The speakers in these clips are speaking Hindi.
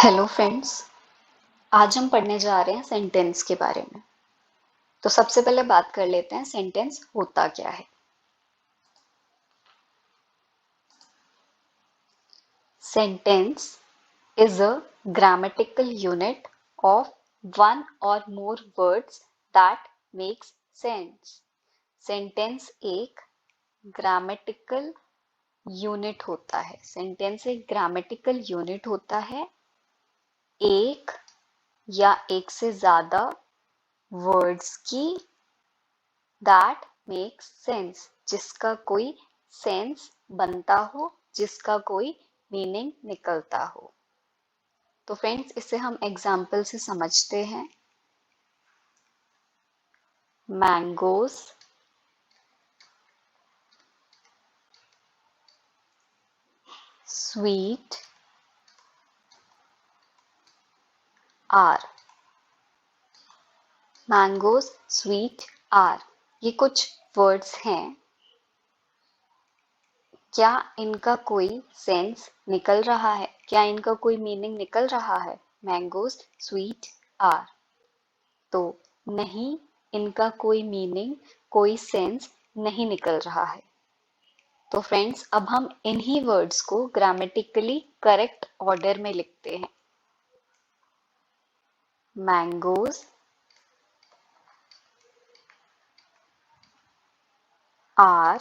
Hello friends. आज हम पढ़ने जा रहे हैं सेंटेंस के बारे में। तो सबसे पहले बात कर लेते हैं सेंटेंस होता क्या है। Sentence is a grammatical unit of one or more words that makes sense. Sentence एक ग्रामेटिकल यूनिट होता है। सेंटेंस एक ग्रामेटिकल यूनिट होता है, एक या एक से ज्यादा वर्ड्स की दैट मेक्स सेंस, जिसका कोई सेंस बनता हो, जिसका कोई मीनिंग निकलता हो। तो फ्रेंड्स, इसे हम एग्जाम्पल से समझते हैं। Mangoes sweet are. Mangoes sweet are, ये कुछ वर्ड्स हैं। क्या इनका कोई सेंस निकल रहा है? क्या इनका कोई मीनिंग निकल रहा है? Mangoes sweet are. तो नहीं, इनका कोई मीनिंग, कोई सेंस नहीं निकल रहा है। तो फ्रेंड्स, अब हम इन्हीं वर्ड्स को ग्रामेटिकली करेक्ट ऑर्डर में लिखते हैं। Mangoes are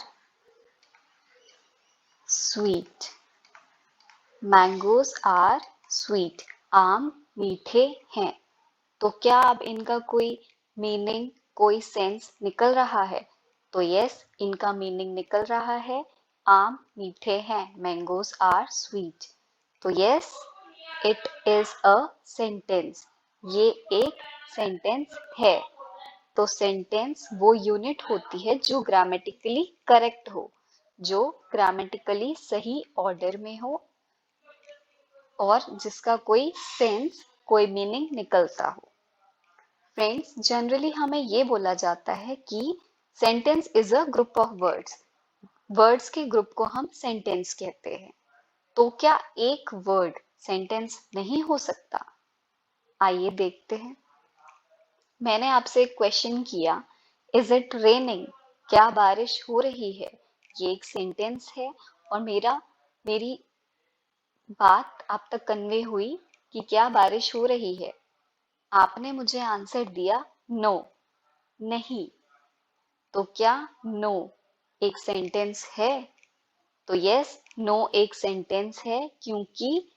sweet. Mangoes are sweet, आम मीठे हैं। तो क्या अब इनका कोई मीनिंग, कोई सेंस निकल रहा है? तो यस, इनका मीनिंग निकल रहा है। आम मीठे हैं, मैंगोज आर स्वीट। तो yes, it is a sentence. ये एक सेंटेंस है। तो सेंटेंस वो यूनिट होती है जो ग्रामेटिकली करेक्ट हो, जो ग्रामेटिकली सही ऑर्डर में हो और जिसका कोई सेंस, कोई मीनिंग निकलता हो। फ्रेंड्स, जनरली हमें ये बोला जाता है कि sentence is a group of words. Words के ग्रुप को हम सेंटेंस कहते हैं। तो क्या एक वर्ड सेंटेंस नहीं हो सकता? आइए देखते हैं। मैंने आपसे एक क्वेश्चन किया, इज इट रेनिंग? क्या बारिश हो रही है? ये एक सेंटेंस है और मेरी बात आप तक कन्वे हुई कि क्या बारिश हो रही है। आपने मुझे आंसर दिया नो, नहीं। तो क्या नो एक सेंटेंस है? तो यस, नो एक सेंटेंस है, क्योंकि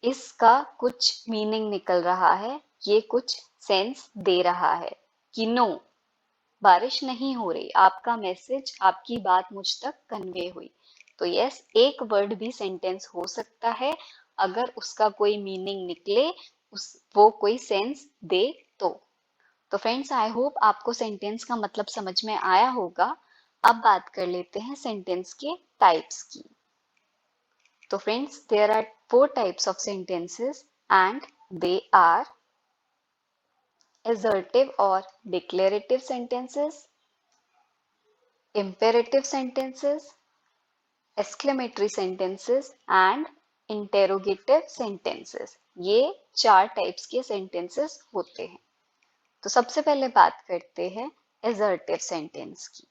इसका कुछ मीनिंग निकल रहा है, ये कुछ सेंस दे रहा है कि नो, बारिश नहीं हो रही। आपका मैसेज, आपकी बात मुझ तक कन्वे हुई। तो यस, एक वर्ड भी सेंटेंस हो सकता है अगर उसका कोई मीनिंग निकले, वो कोई सेंस दे तो। तो फ्रेंड्स, आई होप आपको सेंटेंस का मतलब समझ में आया होगा। अब बात कर लेते हैं सेंटेंस के टाइप्स की। तो friends, there are four types of sentences and they are assertive or declarative sentences, imperative sentences, exclamatory sentences and interrogative sentences। ये चार टाइप्स के सेंटेंसेस होते हैं। तो सबसे पहले बात करते हैं assertive sentence की।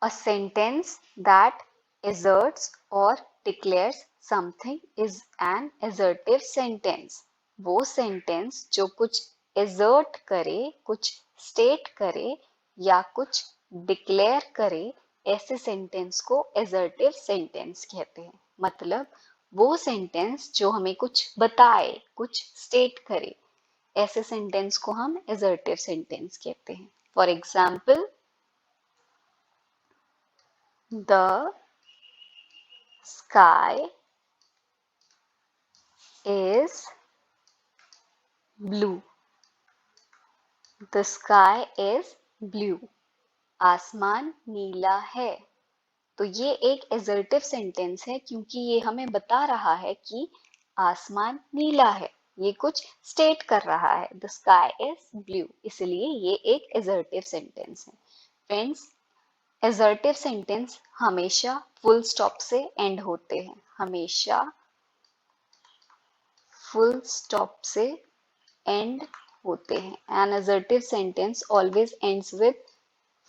A sentence that asserts or declares something is an assertive sentence। वो सेंटेंस जो कुछ assert करे, कुछ स्टेट करे या कुछ डिक्लेयर करे, ऐसे सेंटेंस को assertive sentence कहते हैं। मतलब वो सेंटेंस जो हमें कुछ बताए, कुछ स्टेट करे, ऐसे सेंटेंस को हम assertive sentence कहते हैं। For example, the sky is blue। The sky is blue। आसमान नीला है। तो ये एक assertive सेंटेंस है, क्योंकि ये हमें बता रहा है कि आसमान नीला है। ये कुछ स्टेट कर रहा है, the sky is blue, इसलिए ये एक assertive सेंटेंस है। फ्रेंड्स, assertive सेंटेंस हमेशा फुल स्टॉप से एंड होते हैं। हमेशा फुल स्टॉप से एंड होते हैं। An assertive sentence always ends with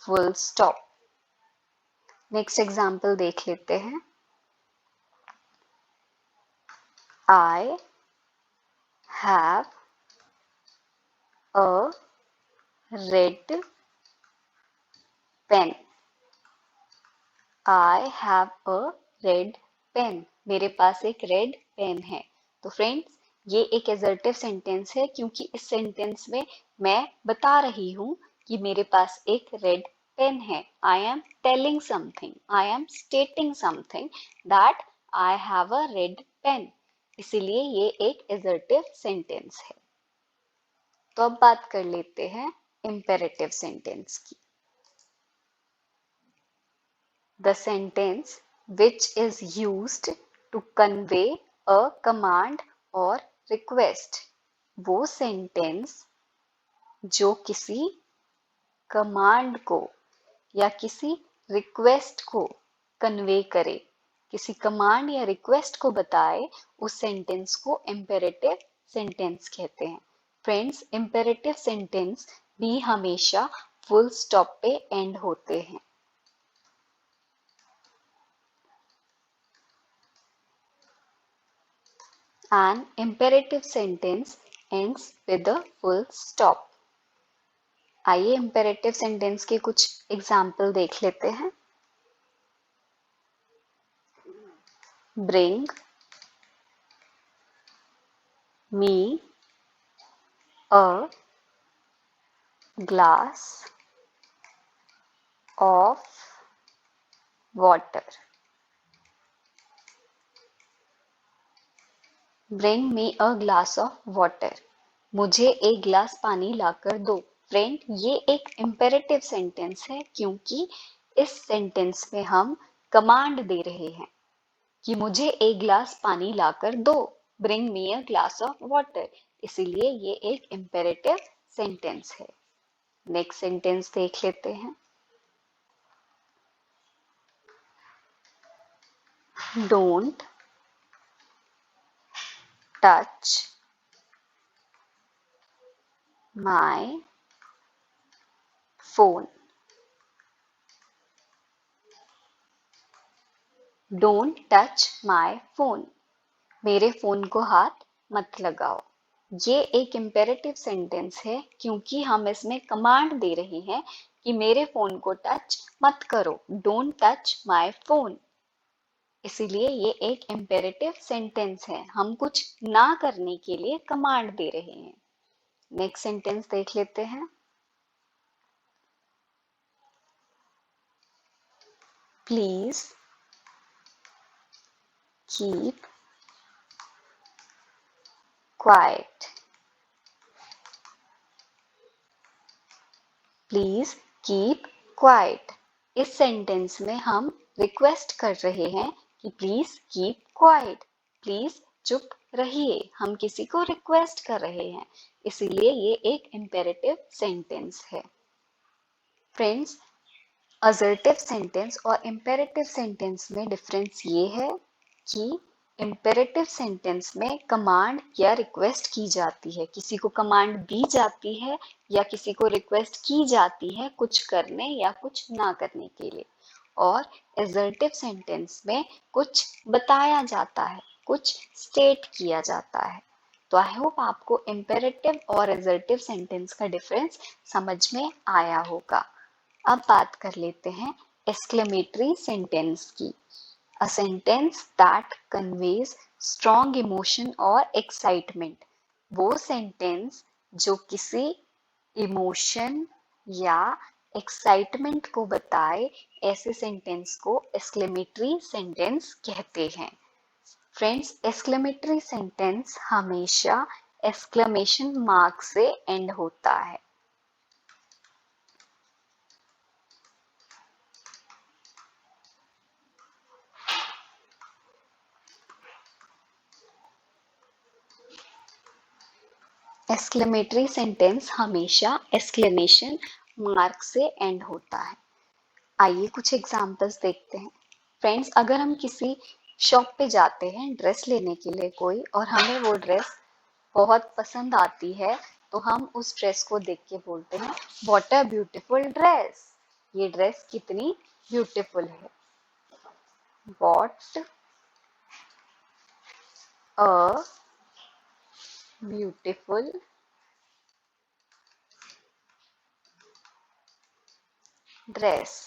full stop. Next example देख लेते हैं। I have a red pen. I have a red pen. मेरे पास एक रेड पेन है। तो फ्रेंड्स, ये एक एजर्टिव सेंटेंस है क्योंकि इस सेंटेंस में मैं बता रही हूँ कि मेरे पास एक रेड पेन है। I am telling something. I am stating something that I have a red pen. इसीलिए ये एक एजर्टिव सेंटेंस है। तो अब बात कर लेते हैं इम्पेरेटिव सेंटेंस की। The sentence which is used to convey a command or request, वो सेंटेंस जो किसी कमांड को या किसी रिक्वेस्ट को कन्वे करे, किसी कमांड या रिक्वेस्ट को बताए, उस सेंटेंस को इम्पेरेटिव सेंटेंस कहते हैं। फ्रेंड्स, इम्पेरेटिव सेंटेंस भी हमेशा फुल स्टॉप पे एंड होते हैं। An imperative sentence ends with a full stop. आइए imperative sentence के कुछ एग्जाम्पल देख लेते हैं। Bring me a glass of water. Bring me a glass of water. मुझे एक गिलास पानी लाकर दो। फ्रेंड, ये एक इम्पेरेटिव सेंटेंस है क्योंकि इस सेंटेंस में हम कमांड दे रहे हैं कि मुझे एक गिलास पानी लाकर दो। Bring me a glass of water. इसीलिए ये एक इम्पेरेटिव सेंटेंस है। नेक्स्ट सेंटेंस देख लेते हैं। Don't touch my phone. Don't touch my phone. मेरे फोन को हाथ मत लगाओ। ये एक इम्पेरेटिव सेंटेंस है क्योंकि हम इसमें कमांड दे रहे हैं कि मेरे फोन को टच मत करो। Don't touch my phone. इसीलिए ये एक इम्पेरेटिव सेंटेंस है। हम कुछ ना करने के लिए कमांड दे रहे हैं। नेक्स्ट सेंटेंस देख लेते हैं। Please keep quiet. Please keep quiet. इस सेंटेंस में हम रिक्वेस्ट कर रहे हैं कि प्लीज कीप क्वाइट, प्लीज चुप रहिए। हम किसी को रिक्वेस्ट कर रहे हैं, इसीलिए ये एक इम्पेरेटिव सेंटेंस है। फ्रेंड्स, असर्टिव सेंटेंस और इम्पेरेटिव सेंटेंस में डिफरेंस ये है कि इम्पेरेटिव सेंटेंस में कमांड या रिक्वेस्ट की जाती है, किसी को कमांड दी जाती है या किसी को रिक्वेस्ट की जाती है कुछ करने या कुछ ना करने के लिए। और असर्टिव सेंटेंस में कुछ बताया जाता है, कुछ स्टेट किया जाता है। तो आई होप आपको इम्पेरेटिव और असर्टिव सेंटेंस का डिफरेंस समझ में आया होगा। अब बात कर लेते हैं एक्सक्लेमेटरी सेंटेंस की। A sentence that conveys strong emotion or excitement. वो सेंटेंस जो किसी इमोशन या एक्साइटमेंट को बताए, ऐसे सेंटेंस को एक्सक्लेमेटरी सेंटेंस कहते हैं। फ्रेंड्स, एक्सक्लेमेटरी सेंटेंस हमेशा एक्सक्लेमेशन मार्क से एंड होता है। एक्सक्लेमेटरी सेंटेंस हमेशा एक्सक्लेमेशन मार्क से एंड होता है। आइए कुछ एग्जांपल्स देखते हैं। फ्रेंड्स, अगर हम किसी शॉप पे जाते हैं ड्रेस लेने के लिए कोई, और हमें वो ड्रेस बहुत पसंद आती है तो हम उस ड्रेस को देख के बोलते हैं व्हाट अ ब्यूटीफुल ड्रेस, ये ड्रेस कितनी ब्यूटीफुल है। What a beautiful dress.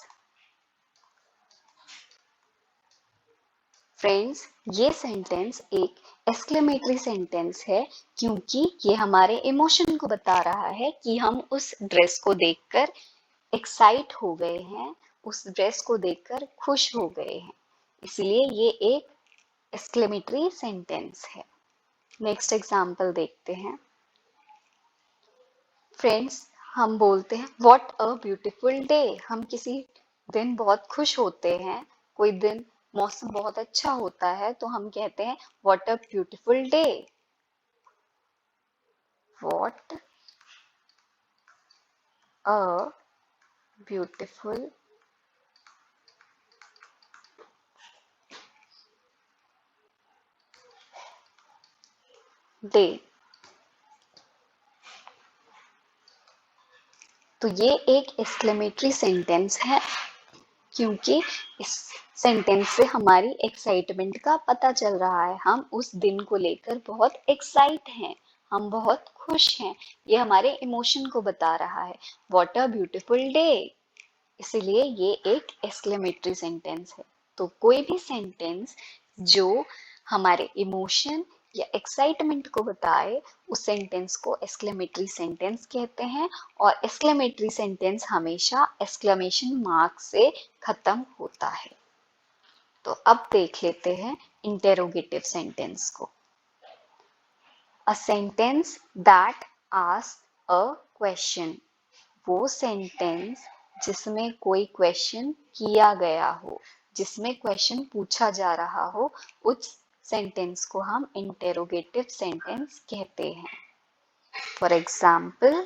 Friends, ये सेंटेंस एक एक्सक्लेमेटरी सेंटेंस है क्योंकि ये हमारे इमोशन को बता रहा है कि हम उस ड्रेस को देखकर एक्साइट हो गए हैं, उस ड्रेस को देखकर खुश हो गए हैं, इसलिए ये एक एक्सक्लेमेटरी सेंटेंस है। नेक्स्ट एग्जाम्पल देखते हैं। फ्रेंड्स, हम बोलते हैं व्हाट अ ब्यूटीफुल डे, हम किसी दिन बहुत खुश होते हैं, कोई दिन मौसम बहुत अच्छा होता है तो हम कहते हैं what a beautiful day. What a beautiful day. तो ये एक एक्सक्लेमेटरी सेंटेंस है क्योंकि इस सेंटेंस से हमारी एक्साइटमेंट का पता चल रहा है, हम उस दिन को लेकर बहुत एक्साइट हैं, हम बहुत खुश हैं, ये हमारे इमोशन को बता रहा है। व्हाट अ ब्यूटीफुल डे, इसलिए ये एक एक्सक्लेमेटरी सेंटेंस है। तो कोई भी सेंटेंस जो हमारे इमोशन या एक्साइटमेंट को बताए उस सेंटेंस को एक्सक्लेमेटरी सेंटेंस कहते हैं, और एक्सक्लेमेटरी सेंटेंस हमेशा एक्सक्लेमेशन मार्क से खत्म होता है। तो अब देख लेते हैं इंटेरोगेटिव सेंटेंस को। A sentence that asks a question, वो सेंटेंस जिसमें कोई क्वेश्चन किया गया हो, जिसमें क्वेश्चन पूछा जा रहा हो, उस सेंटेंस को हम इंटेरोगेटिव सेंटेंस कहते हैं। For example,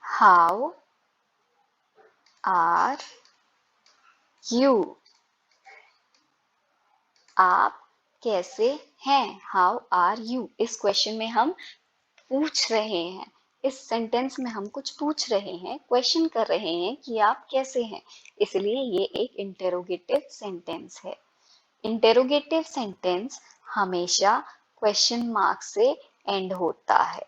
how are you, आप कैसे हैं। हाउ आर यू, इस क्वेश्चन में हम पूछ रहे हैं, इस सेंटेंस में हम कुछ पूछ रहे हैं, क्वेश्चन कर रहे हैं कि आप कैसे हैं, इसलिए ये एक इंटेरोगेटिव सेंटेंस है। इंटेरोगेटिव सेंटेंस हमेशा क्वेश्चन मार्क से एंड होता है।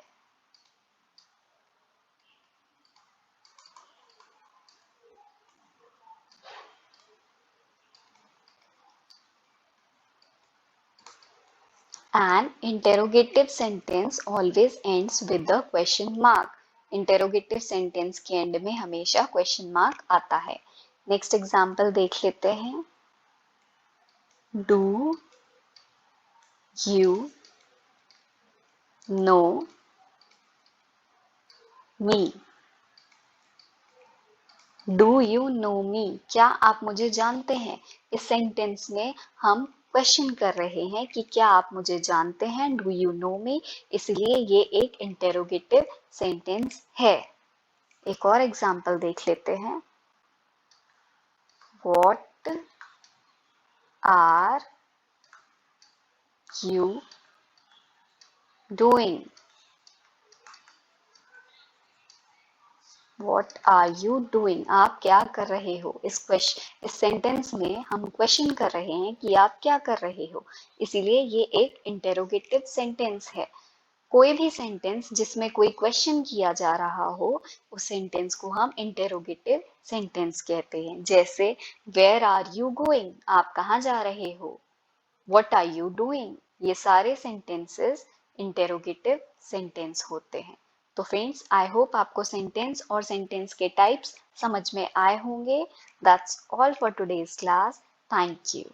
An interrogative sentence always ends with a question mark. Interrogative sentence के एंड में हमेशा क्वेश्चन मार्क आता है। नेक्स्ट एग्जाम्पल देख लेते हैं। Do you know me, do you know me, क्या आप मुझे जानते हैं। इस सेंटेंस में हम क्वेश्चन कर रहे हैं कि क्या आप मुझे जानते हैं, डू यू नो मी, इसलिए ये एक इंटेरोगेटिव सेंटेंस है। एक और एग्जाम्पल देख लेते हैं। What are you doing, What are you doing? आप क्या कर रहे हो। इस सेंटेंस में हम क्वेश्चन कर रहे हैं कि आप क्या कर रहे हो, इसीलिए ये एक इंटेरोगेटिव सेंटेंस है। कोई भी सेंटेंस जिसमें कोई क्वेश्चन किया जा रहा हो, उस सेंटेंस को हम इंटेरोगेटिव सेंटेंस कहते हैं। जैसे वेयर आर यू गोइंग, आप कहाँ जा रहे हो। व्हाट आर यू डूइंग, ये सारे सेंटेंसेस इंटेरोगेटिव सेंटेंस होते हैं। तो फ्रेंड्स, आई होप आपको सेंटेंस और सेंटेंस के टाइप्स समझ में आए होंगे। That's all for today's class. Thank you.